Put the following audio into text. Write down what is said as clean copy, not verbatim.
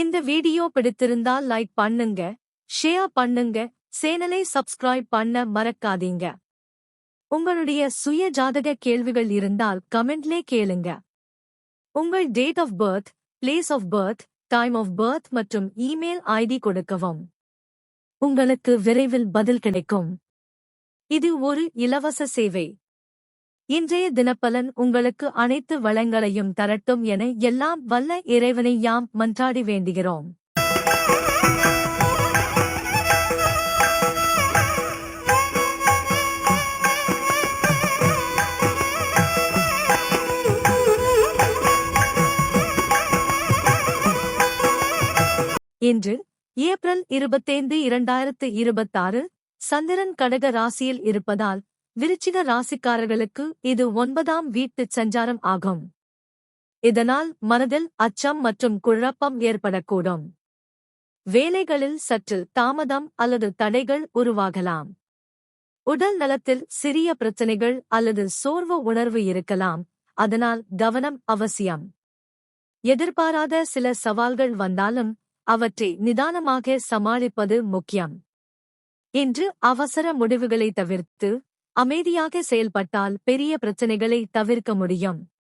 இந்த வீடியோ பிடித்திருந்தால் லைக் பண்ணுங்க, ஷேர் பண்ணுங்க, சேனலை சப்ஸ்கிரைப் பண்ண மறக்காதீங்க. உங்களுடைய சுய ஜாதக கேள்விகள் இருந்தால் கமெண்ட்லே கேளுங்க. உங்கள் date of birth, place of birth, time of birth மற்றும் இமெயில் ஐடி கொடுக்கவும். உங்களுக்கு விரைவில் பதில் கிடைக்கும். இது ஒரு இலவச சேவை. இன்றைய தினப்பலன் உங்களுக்கு அனைத்து வளங்களையும் தரட்டும் என எல்லாம் வல்ல இறைவனை யாம் மன்றாடி வேண்டுகிறோம். இன்று ஏப்ரல் 25, 2026 சந்திரன் கடக ராசியில் இருப்பதால் விருச்சிக ராசிக்காரர்களுக்கு இது 9ஆம் வீட்டுச் சஞ்சாரம் ஆகும். இதனால் மனதில் அச்சம் மற்றும் குழப்பம் ஏற்படக்கூடும். வேலைகளில் சற்று தாமதம் அல்லது தடைகள் உருவாகலாம். உடல் நலத்தில் சிறிய பிரச்சனைகள் அல்லது சோர்வு உணர்வு இருக்கலாம், அதனால் கவனம் அவசியம். எதிர்பாராத சில சவால்கள் வந்தாலும் அவற்றை நிதானமாக சமாளிப்பது முக்கியம். இன்று அவசர முடிவுகளை தவிர்த்து அமைதியாக செயல்பட்டால் பெரிய பிரச்சனைகளை தவிர்க்க முடியும்.